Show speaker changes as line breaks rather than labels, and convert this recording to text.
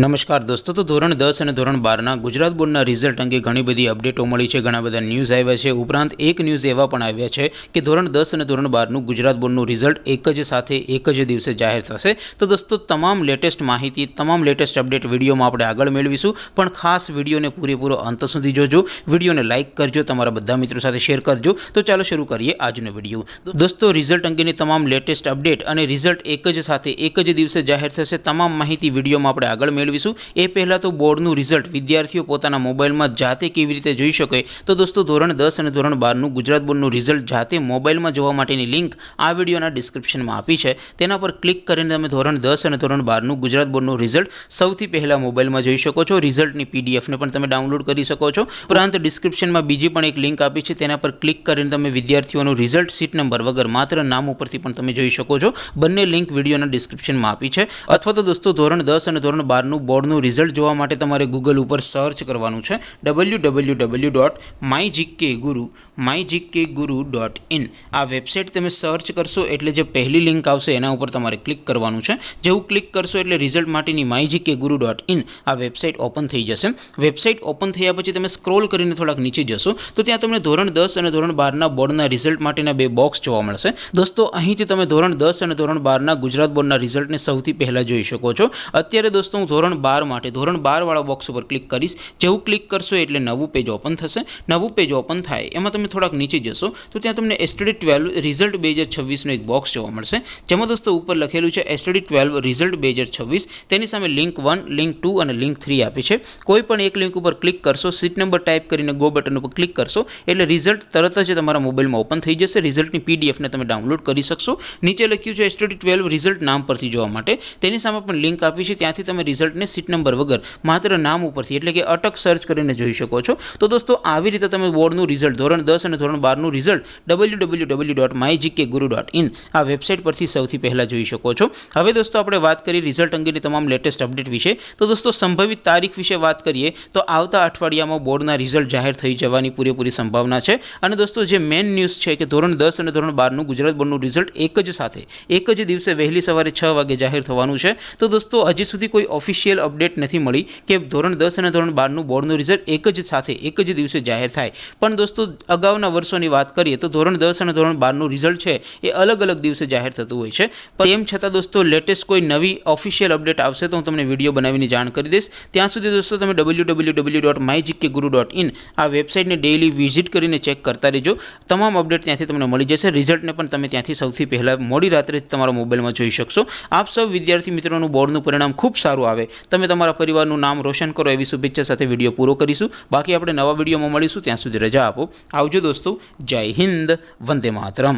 નમસ્કાર દોસ્તો, તો ધોરણ 10 અને ધોરણ 12ના ગુજરાત બોર્ડના રિઝલ્ટ અંગે ઘણી બધી અપડેટો મળી છે, ઘણા બધા ન્યૂઝ આવ્યા છે। ઉપરાંત એક ન્યૂઝ એવા પણ આવ્યા છે કે ધોરણ 10 અને ધોરણ 12નું ગુજરાત બોર્ડનું રિઝલ્ટ એક જ સાથે એક જ દિવસે જાહેર થશે। તો દોસ્તો, તમામ લેટેસ્ટ માહિતી, તમામ લેટેસ્ટ અપડેટ વિડીયોમાં આપણે આગળ મેળવીશું, પણ ખાસ વિડીયોને પૂરેપૂરો અંત સુધી જોજો, વિડીયોને લાઇક કરજો, તમારા બધા મિત્રો સાથે શેર કરજો। તો ચાલો શરૂ કરીએ આજનો વિડીયો। દોસ્તો, રિઝલ્ટ અંગેની તમામ લેટેસ્ટ અપડેટ અને રિઝલ્ટ એક જ સાથે એક જ દિવસે જાહેર થશે, તમામ માહિતી વિડીયોમાં આપણે આગળ મેળવીશું। એ પહેલાં તો બોર્ડનું રિઝલ્ટ વિદ્યાર્થીઓ પોતાના મોબાઈલમાં જાતે કેવી રીતે જોઈ શકે, તો દોસ્તો ધોરણ 10 અને ધોરણ 12નું ગુજરાત બોર્ડનું રિઝલ્ટ જાતે મોબાઈલમાં જોવા માટેની લિંક આ વિડીયોના ડિસ્ક્રિપ્શનમાં આપી છે। તેના પર ક્લિક કરીને તમે ધોરણ 10 અને ધોરણ 12નું ગુજરાત બોર્ડનું રિઝલ્ટ સૌથી પહેલાં મોબાઈલમાં જોઈ શકો છો। રિઝલ્ટની પીડીએફને પણ તમે ડાઉનલોડ કરી શકો છો। ઉપરાંત ડિસ્ક્રિપ્શનમાં બીજી પણ એક લિંક આપી છે, તેના પર ક્લિક કરીને તમે વિદ્યાર્થીઓનું રિઝલ્ટ સીટ નંબર વગર માત્ર નામ ઉપરથી પણ તમે જોઈ શકો છો। બંને લિંક વિડીયોના ડિસ્ક્રિપ્શનમાં આપી છે। અથવા તો દોસ્તો, ધોરણ 10 અને ધોરણ 12નું બોર્ડનું રિઝલ્ટ જોવા માટે તમારે ગૂગલ ઉપર સર્ચ કરવાનું છે www.mygkguru.in। આ વેબસાઇટ તમે સર્ચ કરશો એટલે જે પહેલી લિંક આવશે એના ઉપર તમારે ક્લિક કરવાનું છે। જેવું ક્લિક કરશો એટલે રિઝલ્ટ માટેની mygkguru.in આ વેબસાઇટ ઓપન થઈ જશે। વેબસાઇટ ઓપન થયા પછી તમે સ્ક્રોલ કરીને થોડાક નીચે જશો તો ત્યાં તમને ધોરણ 10 અને ધોરણ 12ના બોર્ડના રિઝલ્ટ માટેના બે બોક્સ જોવા મળશે। દોસ્તો, અહીંથી તમે ધોરણ 10 અને ધોરણ 12ના ગુજરાત બોર્ડના રિઝલ્ટને સૌથી પહેલાં જોઈ શકો છો। અત્યારે દોસ્તો, હું ધોરણ 12 માટે ધોરણ 12 વાળા બોક્સ ઉપર ક્લિક કરીશ। જેવું ક્લિક કરશો એટલે નવું પેજ ઓપન થશે। નવું પેજ ઓપન થાય એમાં તમે થોડાક નીચે જશો તો ત્યાં તમને STD12 રિઝલ્ટ 2026નું એક બોક્સ જોવા મળશે, જેમાં દોસ્તો ઉપર લખેલું છે STD12 રિઝલ્ટ 2026। તેની સામે લિંક 1, લિંક 2 અને લિંક 3 આપી છે। કોઈ પણ એક લિંક ઉપર ક્લિક કરશો, સીટ નંબર ટાઈપ કરીને ગો બટન ઉપર ક્લિક કરશો એટલે રિઝલ્ટ તરત જ તમારા મોબાઈલમાં ઓપન થઈ જશે। રિઝલ્ટની પીડીએફને તમે ડાઉનલોડ કરી શકશો। નીચે લખ્યું છે STD12 રિઝલ્ટ નામ પરથી જોવા માટે, તેની સામે પણ લિંક આપી છે, ત્યાંથી તમે રિઝલ્ટને સીટ નંબર વગર માત્ર નામ ઉપરથી એટલે કે અટક સર્ચ કરીને જોઈ શકો છો। તો દોસ્તો, આવી રીતે તમે બોર્ડનું રિઝલ્ટ ધોરણ 10 અને ધોરણ 12નું રિઝલ્ટ www.mygkguru.in આ વેબસાઇટ પરથી સૌથી પહેલાં જોઈ શકો છો। હવે દોસ્તો, આપણે વાત કરીએ રિઝલ્ટ અંગેની તમામ લેટેસ્ટ અપડેટ વિશે। તો દોસ્તો, સંભવિત તારીખ વિશે વાત કરીએ તો આવતા અઠવાડિયામાં બોર્ડના રિઝલ્ટ જાહેર થઈ જવાની પૂરેપૂરી સંભાવના છે। અને દોસ્તો, જે મેઇન ન્યૂઝ છે કે ધોરણ 10 અને ધોરણ 12નું ગુજરાત બોર્ડનું રિઝલ્ટ એક જ સાથે એક જ દિવસે વહેલી સવારે 6 વાગે જાહેર થવાનું છે। તો દોસ્તો, હજી સુધી કોઈ ઓફિશિયલ અપડેટ નથી મળી કે ધોરણ 10 અને ધોરણ 12નું બોર્ડનું રિઝલ્ટ એક જ સાથે એક જ દિવસે જાહેર થાય। પણ દોસ્તો, અગાઉના વર્ષોની વાત કરીએ તો ધોરણ 10 અને ધોરણ 12નું રિઝલ્ટ છે એ અલગ અલગ દિવસે જાહેર થતું હોય છે। તેમ છતાં દોસ્તો, લેટેસ્ટ કોઈ નવી ઓફિશિયલ અપડેટ આવશે તો હું તમને વિડીયો બનાવીને જાણ કરી દઈશ। ત્યાં સુધી દોસ્તો, તમે www.mygkguru.in આ વેબસાઇટને ડેઇલી વિઝિટ કરીને ચેક કરતા રહેજો। તમામ અપડેટ ત્યાંથી તમને મળી જશે। રિઝલ્ટને પણ તમે ત્યાંથી સૌથી પહેલાં મોડી રાત્રે તમારા મોબાઈલમાં જોઈ શકશો। આપ સૌ વિદ્યાર્થી મિત્રોનું બોર્ડનું પરિણામ ખૂબ સારું આવે, તમે તમારા પરિવારનું નામ રોશન કરો એવી શુભેચ્છા સાથે વિડીયો પૂરો કરીશું। બાકી આપણે નવા વિડીયોમાં મળીશું, ત્યાં સુધી રજા આપો। આવજો દોસ્તો, જય હિન્દ, વંદે માતરમ।